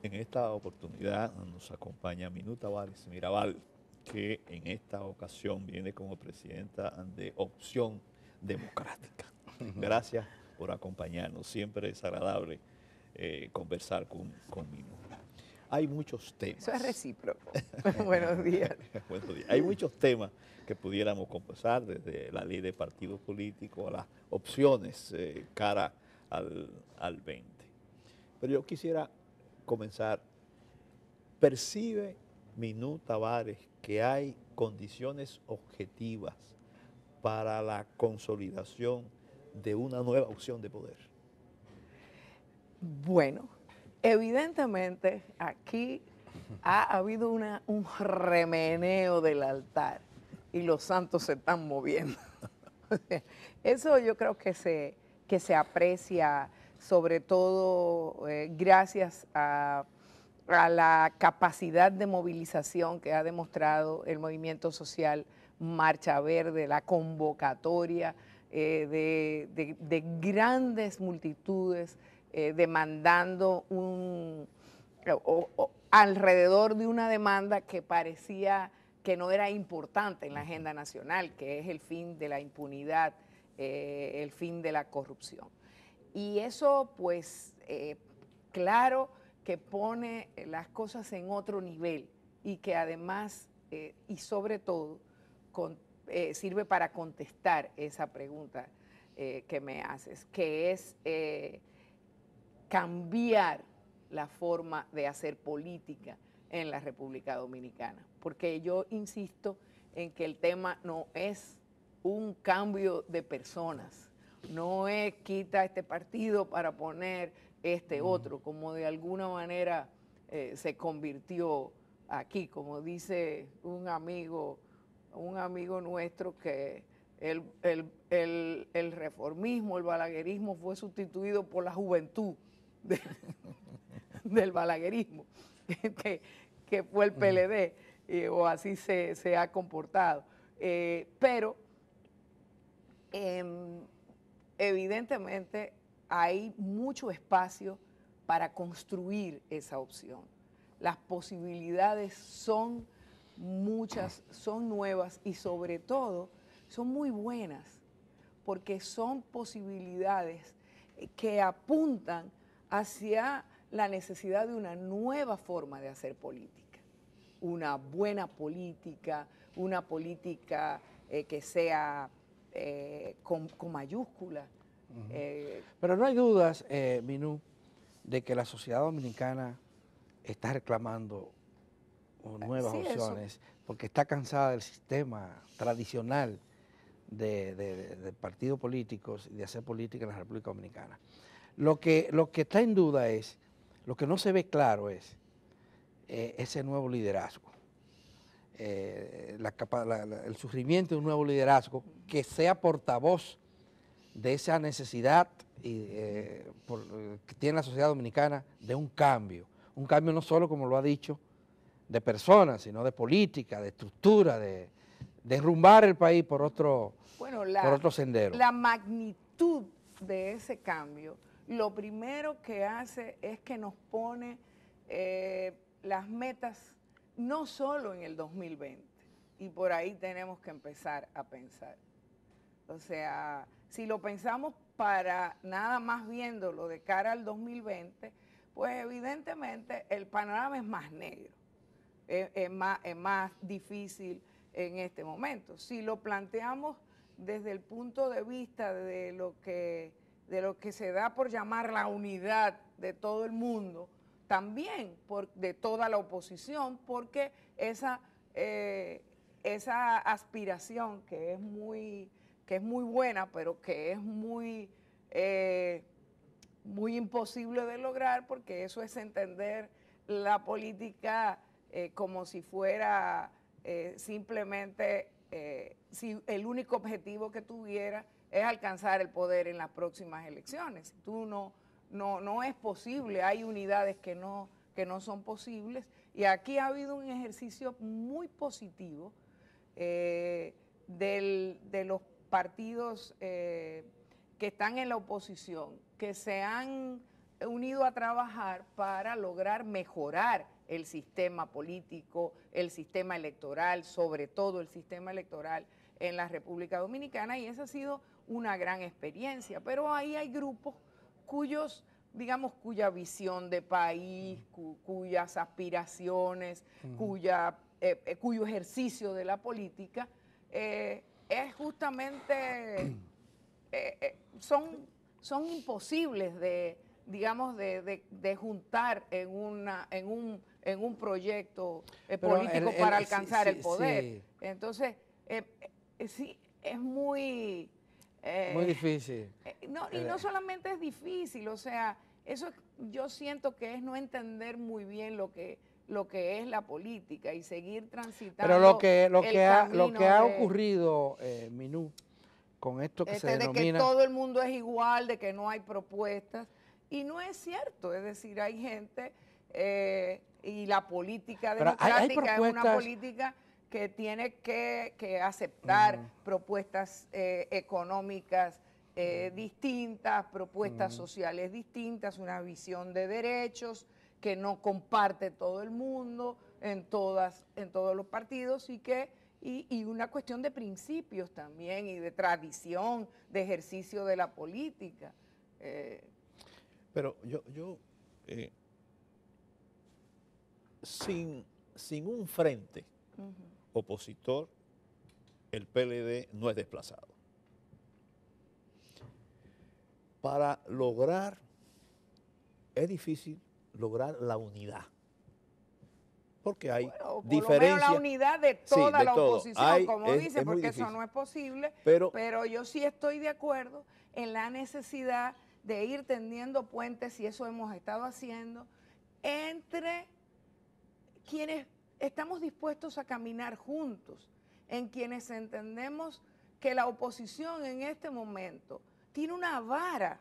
En esta oportunidad nos acompaña Minú Tavares Mirabal, que en esta ocasión viene como presidenta de Opción Democrática. Gracias por acompañarnos. Siempre es agradable conversar con Minú. Hay muchos temas. Eso es recíproco. Buenos días. Buenos días. Hay muchos temas que pudiéramos conversar, desde la ley de partidos políticos a las opciones cara al 20. Pero yo quisiera comenzar. ¿Percibe Minú Tavares que hay condiciones objetivas para la consolidación de una nueva opción de poder? Bueno, evidentemente aquí ha habido un remeneo del altar y los santos se están moviendo. Eso yo creo que se aprecia sobre todo gracias a la capacidad de movilización que ha demostrado el movimiento social Marcha Verde, la convocatoria de grandes multitudes demandando alrededor de una demanda que parecía que no era importante en la agenda nacional, que es el fin de la impunidad, el fin de la corrupción. Y eso, pues, claro que pone las cosas en otro nivel y que además, y sobre todo, sirve para contestar esa pregunta que me haces, que es cambiar la forma de hacer política en la República Dominicana. Porque yo insisto en que el tema no es un cambio de personas, no es quita este partido para poner este otro, como de alguna manera se convirtió aquí, como dice un amigo nuestro, que el reformismo, el balaguerismo fue sustituido por la juventud del balaguerismo, que fue el PLD, o así se ha comportado. Pero evidentemente hay mucho espacio para construir esa opción. Las posibilidades son muchas, son nuevas y sobre todo son muy buenas, porque son posibilidades que apuntan hacia la necesidad de una nueva forma de hacer política, una buena política, una política que sea con mayúscula. Pero no hay dudas, Minú, de que la sociedad dominicana está reclamando nuevas opciones, porque está cansada del sistema tradicional de partidos políticos y de hacer política en la República Dominicana. Lo que está en duda es, lo que no se ve claro es ese nuevo liderazgo, el surgimiento de un nuevo liderazgo que sea portavoz de esa necesidad que tiene la sociedad dominicana de un cambio no solo, como lo ha dicho, de personas, sino de política, de estructura, de derrumbar el país por otro sendero. La magnitud de ese cambio, lo primero que hace es que nos pone las metas no solo en el 2020, y por ahí tenemos que empezar a pensar. O sea, si lo pensamos para nada más viéndolo de cara al 2020, pues evidentemente el panorama es más negro, es más difícil en este momento. Si lo planteamos desde el punto de vista de lo que se da por llamar la unidad de todo el mundo, también de toda la oposición, porque esa aspiración que es muy buena, pero que es muy imposible de lograr, porque eso es entender la política como si fuera simplemente, si el único objetivo que tuviera es alcanzar el poder en las próximas elecciones. No es posible, hay unidades que no son posibles, y aquí ha habido un ejercicio muy positivo de los partidos que están en la oposición, que se han unido a trabajar para lograr mejorar el sistema político, el sistema electoral, sobre todo el sistema electoral en la República Dominicana, y esa ha sido una gran experiencia. Pero ahí hay grupos cuyos, digamos, cuya visión de país, cuyas aspiraciones, cuyo ejercicio de la política es justamente, son imposibles de, digamos, de juntar en un proyecto político para alcanzar el poder. Sí. Entonces, sí, es muy... muy difícil. Y no solamente es difícil, o sea, eso yo siento que es no entender muy bien lo que es la política y seguir transitando. Pero lo que ha ocurrido, Minú, con esto que se denomina... De que todo el mundo es igual, de que no hay propuestas, y no es cierto, es decir, hay gente, y la política democrática es una política que tiene que aceptar propuestas económicas distintas, propuestas sociales distintas, una visión de derechos que no comparte todo el mundo en todos los partidos, y una cuestión de principios también y de tradición, de ejercicio de la política. Pero yo sin un frente opositor, el PLD no es desplazado. Para lograr, es difícil lograr la unidad, porque hay diferencias. Por lo menos la unidad de toda la oposición, como dice, porque eso no es posible, pero yo sí estoy de acuerdo en la necesidad de ir tendiendo puentes, y eso hemos estado haciendo, entre quienes estamos dispuestos a caminar juntos, en quienes entendemos que la oposición en este momento tiene una vara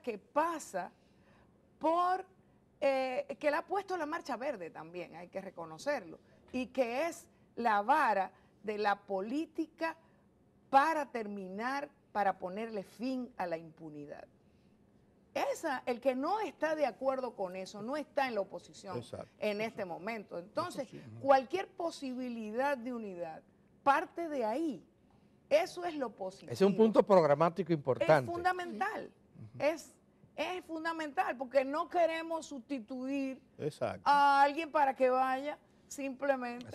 que pasa por, que la ha puesto la Marcha Verde también, hay que reconocerlo, y que es la vara de la política para terminar, para ponerle fin a la impunidad. El que no está de acuerdo con eso no está en la oposición en este momento. Entonces, cualquier posibilidad de unidad parte de ahí. Eso es lo positivo. Es un punto programático importante. Es fundamental. Es fundamental, porque no queremos sustituir a alguien para que vaya simplemente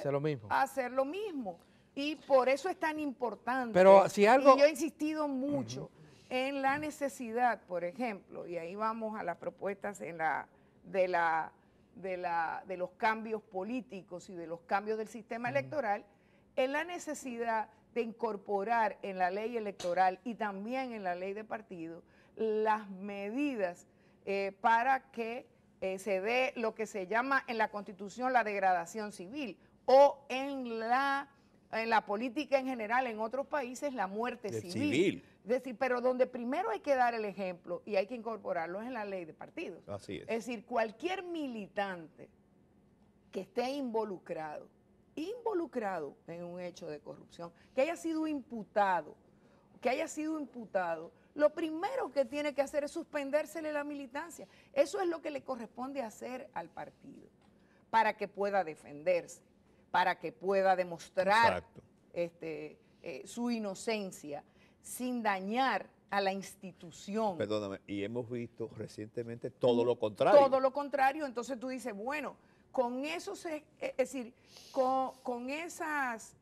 a hacer lo mismo. Y por eso es tan importante. Pero si algo... Y yo he insistido mucho en la necesidad, por ejemplo, y ahí vamos a las propuestas de los cambios políticos y de los cambios del sistema electoral, en la necesidad de incorporar en la ley electoral y también en la ley de partidos las medidas para que se dé lo que se llama en la Constitución la degradación civil, o en la política en general en otros países la muerte civil. Es decir, pero donde primero hay que dar el ejemplo y hay que incorporarlo es en la ley de partidos. Así es. Es decir, cualquier militante que esté involucrado en un hecho de corrupción, que haya sido imputado, lo primero que tiene que hacer es suspendérsele la militancia. Eso es lo que le corresponde hacer al partido, para que pueda defenderse, para que pueda demostrar su inocencia, sin dañar a la institución. Perdóname, y hemos visto recientemente todo lo contrario. Todo lo contrario, entonces tú dices, bueno, con eso es decir, con esas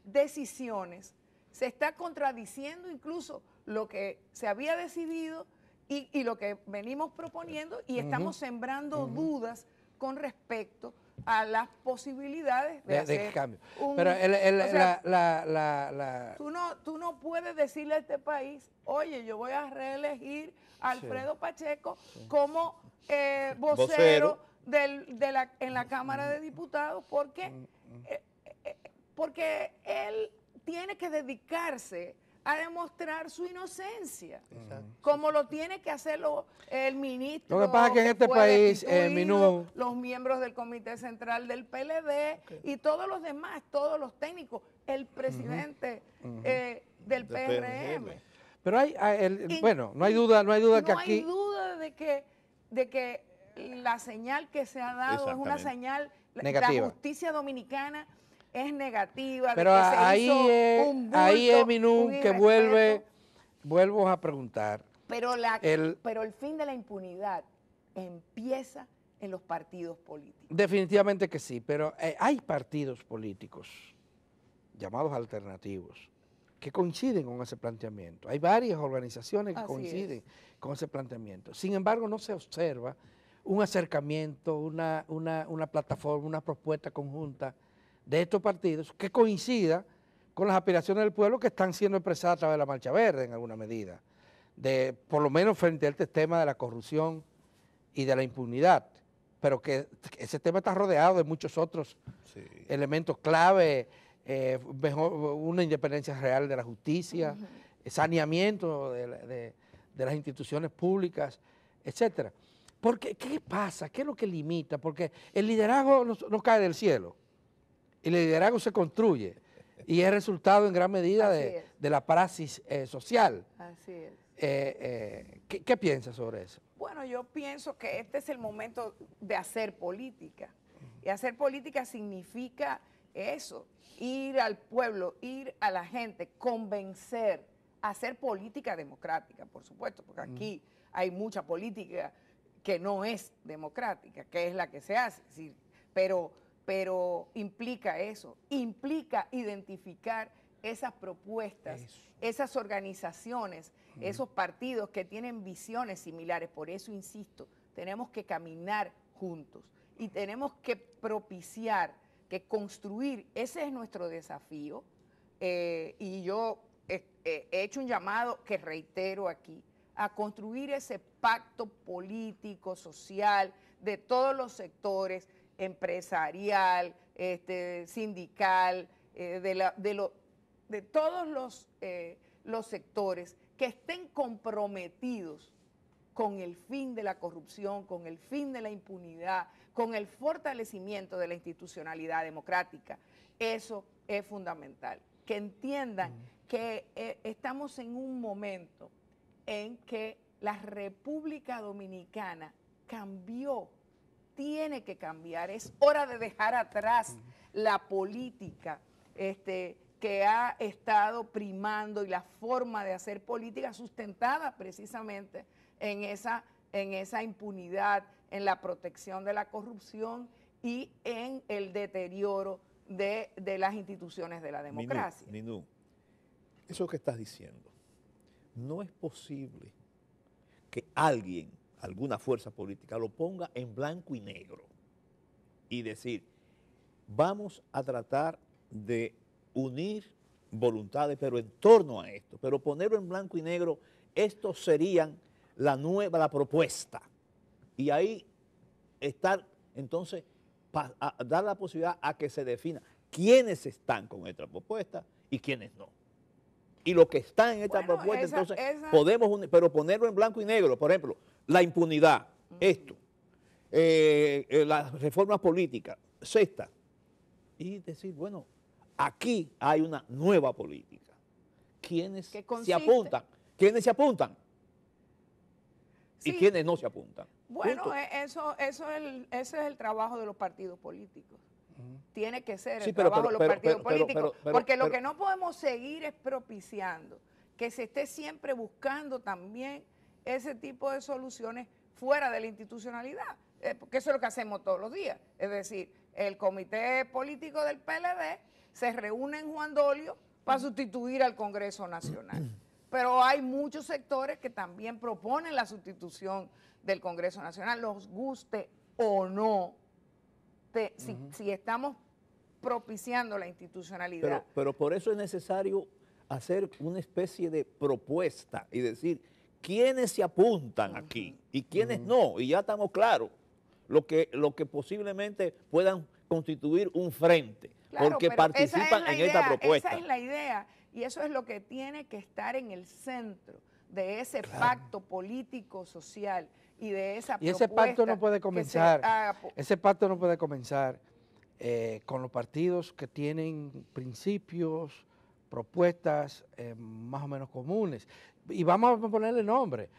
decisiones se está contradiciendo incluso lo que se había decidido y lo que venimos proponiendo, y estamos sembrando dudas con respecto a las posibilidades de hacer cambio. Un, pero tú no puedes decirle a este país, oye, yo voy a reelegir a Alfredo Pacheco como vocero en la Cámara de Diputados, porque él tiene que dedicarse a demostrar su inocencia, como lo tiene que hacerlo el ministro. Lo que pasa es que en este país, Minú, los miembros del Comité Central del PLD y todos los demás, todos los técnicos, el presidente del PRM. Pero bueno, no hay duda que aquí... No hay duda de que la señal que se ha dado es una señal negativa. La justicia dominicana es negativa. Pero de que ahí es Minú que vuelvo a preguntar. Pero el fin de la impunidad empieza en los partidos políticos. Definitivamente que sí, pero hay partidos políticos llamados alternativos que coinciden con ese planteamiento. Hay varias organizaciones que coinciden con ese planteamiento. Sin embargo, no se observa un acercamiento, una plataforma, una propuesta conjunta de estos partidos que coincida con las aspiraciones del pueblo que están siendo expresadas a través de la Marcha Verde en alguna medida, por lo menos frente a este tema de la corrupción y de la impunidad, pero que ese tema está rodeado de muchos otros elementos clave, una independencia real de la justicia, saneamiento de las instituciones públicas, etcétera. Porque, ¿qué pasa? ¿Qué es lo que limita? Porque el liderazgo no cae del cielo, el liderazgo se construye y es resultado en gran medida de la praxis social. Así es. ¿Qué piensas sobre eso? Bueno, yo pienso que este es el momento de hacer política. Y hacer política significa eso, ir al pueblo, ir a la gente, convencer, hacer política democrática, por supuesto, porque aquí hay mucha política que no es democrática, que es la que se hace, sí, pero implica eso, implica identificar esas propuestas, esas organizaciones, esos partidos que tienen visiones similares. Por eso insisto, tenemos que caminar juntos y tenemos que propiciar, que construir, ese es nuestro desafío, y yo he hecho un llamado que reitero aquí, a construir ese pacto político, social, de todos los sectores, empresarial, sindical, de todos los sectores que estén comprometidos con el fin de la corrupción, con el fin de la impunidad, con el fortalecimiento de la institucionalidad democrática. Eso es fundamental. Que entiendan que estamos en un momento en que la República Dominicana cambió, tiene que cambiar. Es hora de dejar atrás la política que ha estado primando y la forma de hacer política sustentada precisamente en esa impunidad, en la protección de la corrupción y en el deterioro de las instituciones de la democracia. Minú, eso que estás diciendo, no es posible que alguien, alguna fuerza política, lo ponga en blanco y negro y decir, vamos a tratar de unir voluntades, pero en torno a esto, pero ponerlo en blanco y negro, estos serían la propuesta. Y ahí estar, entonces, dar la posibilidad a que se defina quiénes están con esta propuesta y quiénes no. Y los que están en esta propuesta, entonces, podemos unir, pero ponerlo en blanco y negro, por ejemplo, la impunidad, esto, las reformas políticas, sexta, y decir, bueno, aquí hay una nueva política. ¿Quiénes se apuntan? ¿Quiénes se apuntan? Sí. ¿Y quiénes no se apuntan? Bueno, ese es el trabajo de los partidos políticos. Tiene que ser el trabajo de los partidos políticos, porque lo que no podemos seguir es propiciando que se esté siempre buscando también ese tipo de soluciones fuera de la institucionalidad, porque eso es lo que hacemos todos los días. Es decir, el comité político del PLD se reúne en Juan Dolio para sustituir al Congreso Nacional. Pero hay muchos sectores que también proponen la sustitución del Congreso Nacional, los guste o no, si estamos propiciando la institucionalidad. Pero por eso es necesario hacer una especie de propuesta y decir quiénes se apuntan aquí y quiénes no, y ya estamos claros lo que posiblemente puedan constituir un frente, claro, porque participan en esta propuesta. Esa es la idea, y eso es lo que tiene que estar en el centro de ese pacto político, social y de esa propuesta. Y ese pacto no puede comenzar, con los partidos que tienen principios, propuestas más o menos comunes. Y vamos a ponerle nombre.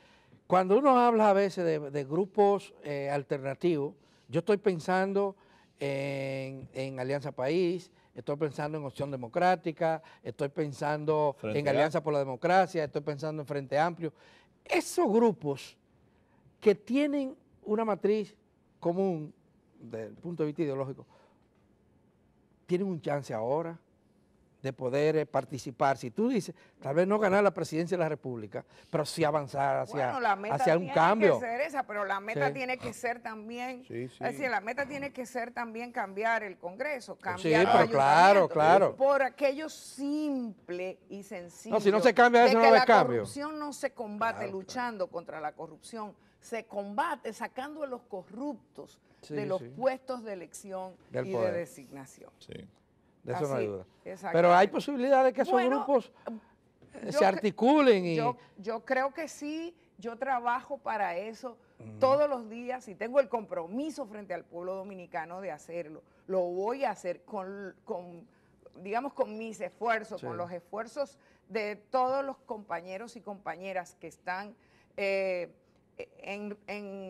Cuando uno habla a veces de grupos alternativos, yo estoy pensando en Alianza País, estoy pensando en Opción Democrática, estoy pensando en Alianza por la Democracia, estoy pensando en Frente Amplio. Esos grupos que tienen una matriz común desde el punto de vista ideológico, tienen un chance ahora de poder participar. Si tú dices, tal vez no ganar la presidencia de la República, pero sí avanzar hacia un cambio. Bueno, la meta tiene que ser esa, pero la meta tiene que ser también, es decir, la meta tiene que ser también cambiar el Congreso, cambiar el ayuntamiento, claro. por aquello simple y sencillo. No, si no se cambia eso, no va a haber cambio. La corrupción no se combate luchando contra la corrupción, se combate sacando a los corruptos de los puestos de elección y de designación. De eso no hay duda. Pero hay posibilidad de que esos grupos se articulen. Yo creo que sí, yo trabajo para eso todos los días y tengo el compromiso frente al pueblo dominicano de hacerlo. Lo voy a hacer digamos, con mis esfuerzos, con los esfuerzos de todos los compañeros y compañeras que están en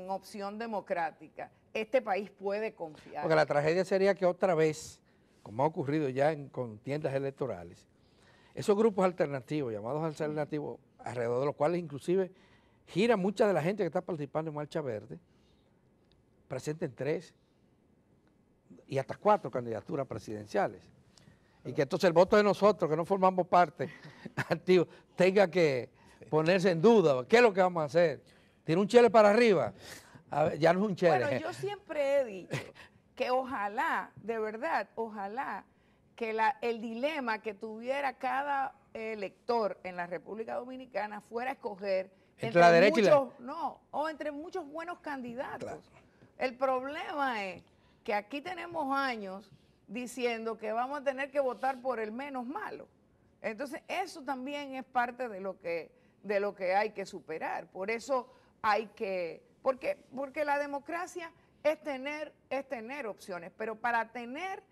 Opción Democrática. Este país puede confiar. Porque la tragedia sería que otra vez, como ha ocurrido ya en contiendas electorales, esos grupos alternativos, llamados alternativos, alrededor de los cuales inclusive gira mucha de la gente que está participando en Marcha Verde, presenten 3 y hasta 4 candidaturas presidenciales. Y que entonces el voto de nosotros, que no formamos parte activo, tenga que ponerse en duda. ¿Qué es lo que vamos a hacer? ¿Tiene un chele para arriba? A ver, ya no es un chele. Bueno, yo siempre he dicho que ojalá, de verdad, ojalá que el dilema que tuviera cada elector en la República Dominicana fuera a escoger entre la derecha entre muchos buenos candidatos. Claro. El problema es que aquí tenemos años diciendo que vamos a tener que votar por el menos malo. Entonces, eso también es parte de lo que hay que superar. Por eso hay que, porque la democracia es tener opciones, pero para tener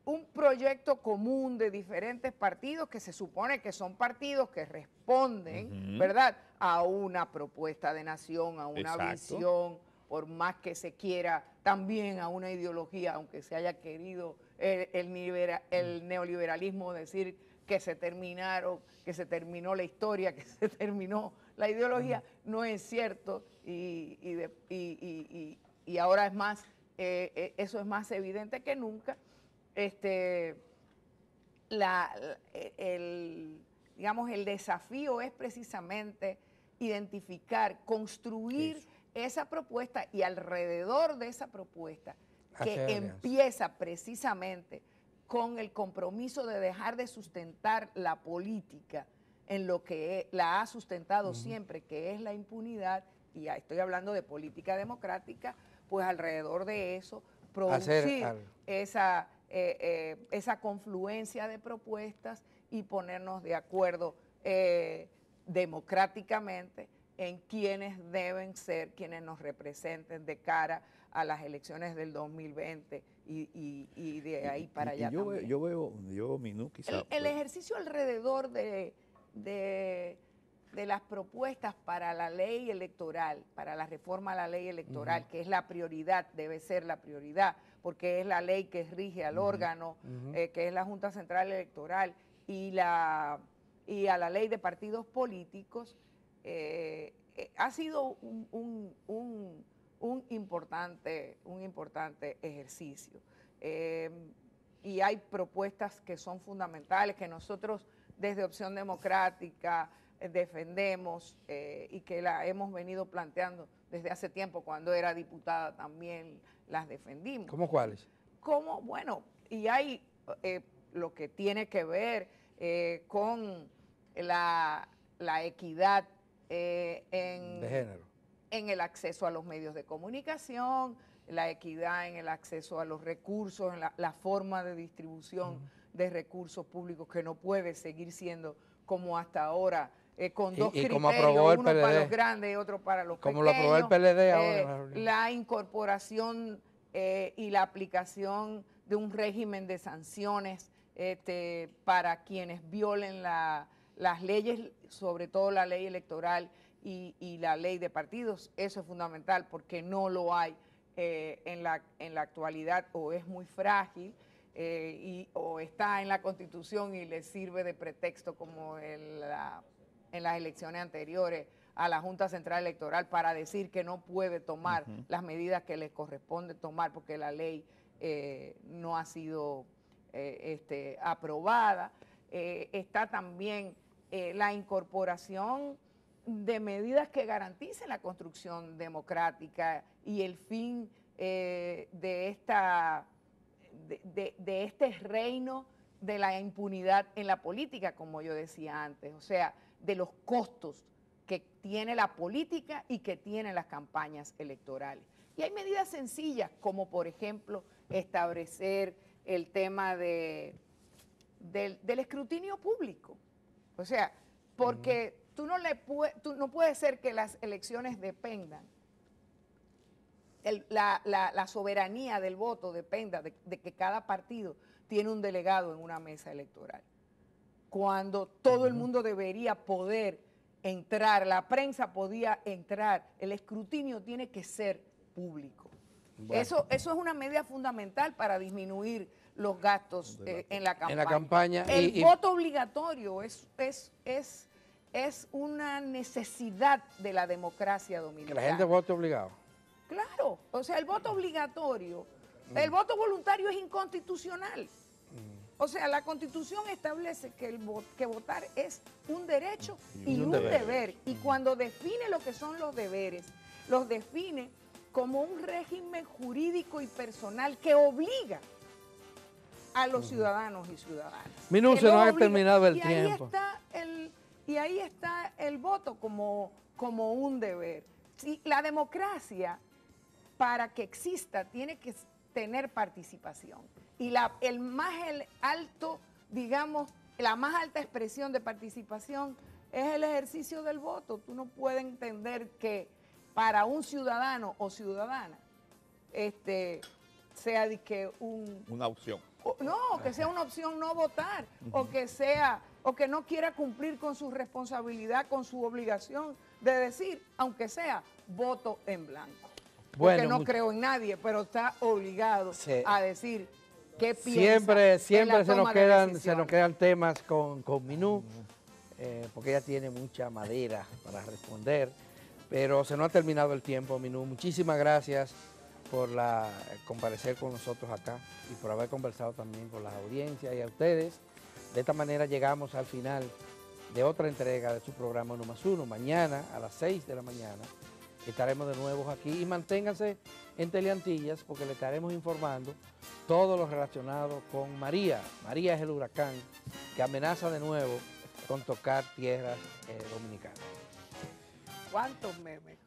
un proyecto común de diferentes partidos, que se supone que son partidos que responden, ¿verdad?, a una propuesta de nación, a una visión, por más que se quiera, también a una ideología, aunque se haya querido el neoliberalismo decir que se terminó la historia, que se terminó la ideología, no es cierto, y ahora es más, eso es más evidente que nunca. Digamos, el desafío es precisamente identificar, construir esa propuesta y alrededor de esa propuesta que empieza precisamente con el compromiso de dejar de sustentar la política en lo que la ha sustentado siempre, que es la impunidad, y ya estoy hablando de política democrática, pues alrededor de eso producir esa confluencia de propuestas y ponernos de acuerdo democráticamente en quiénes deben ser quienes nos representen de cara a las elecciones del 2020 y de ahí para allá también. Yo veo, Minú, quizá... El ejercicio alrededor de las propuestas para la ley electoral, para la reforma a la ley electoral, que es la prioridad, debe ser la prioridad, porque es la ley que rige al órgano, que es la Junta Central Electoral, y a la ley de partidos políticos, ha sido un importante ejercicio. Y hay propuestas que son fundamentales, que nosotros desde Opción Democrática defendemos y que la hemos venido planteando desde hace tiempo. Cuando era diputada también las defendimos. ¿Cómo cuáles? Bueno, y hay lo que tiene que ver con la equidad de género, en el acceso a los medios de comunicación, la equidad en el acceso a los recursos, en la forma de distribución de recursos públicos, que no puede seguir siendo como hasta ahora, con dos criterios, uno para los grandes y otro para los pequeños. Como lo aprobó el PLD ahora. La incorporación y la aplicación de un régimen de sanciones para quienes violen la las leyes, sobre todo la ley electoral y la ley de partidos, eso es fundamental porque no lo hay en la actualidad, o es muy frágil o está en la Constitución y le sirve de pretexto, como en las elecciones anteriores, a la Junta Central Electoral para decir que no puede tomar las medidas que le corresponde tomar porque la ley no ha sido aprobada. Está también la incorporación de medidas que garanticen la construcción democrática y el fin de este reino de la impunidad en la política, como yo decía antes, o sea, de los costos que tiene la política y que tienen las campañas electorales. Y hay medidas sencillas, como por ejemplo establecer el tema del escrutinio público. O sea, porque tú no puede ser que las elecciones dependan, la soberanía del voto dependa de que cada partido tiene un delegado en una mesa electoral, cuando todo el mundo debería poder entrar, la prensa podía entrar, el escrutinio tiene que ser público. Bueno. Eso es una medida fundamental para disminuir los gastos en la campaña. En la campaña. El voto obligatorio es una necesidad de la democracia dominicana. Que la gente vote obligado. Claro, o sea, el voto obligatorio, el voto voluntario es inconstitucional. O sea, la Constitución establece que votar es un derecho y un deber. Y cuando define lo que son los deberes, los define como un régimen jurídico y personal que obliga a los ciudadanos y ciudadanas. Minú, se nos ha terminado el tiempo. Y ahí está el voto como un deber. Si la democracia, para que exista, tiene que tener participación. Y la más alta expresión de participación es el ejercicio del voto. Tú no puedes entender que para un ciudadano o ciudadana sea de que una opción. Que sea una opción no votar, o que no quiera cumplir con su responsabilidad, con su obligación de decir, aunque sea, voto en blanco. Porque no creo en nadie, pero está obligado a decir qué piensa. Siempre se nos quedan temas con Minú, porque ella tiene mucha madera para responder, pero se nos ha terminado el tiempo, Minú. Muchísimas gracias por comparecer con nosotros acá y por haber conversado también con las audiencias y a ustedes. De esta manera llegamos al final de otra entrega de su programa 1 más 1. Mañana a las 6 de la mañana estaremos de nuevo aquí y manténganse en Teleantillas porque le estaremos informando todo lo relacionado con María. María es el huracán que amenaza de nuevo con tocar tierras dominicanas. ¿Cuántos memes?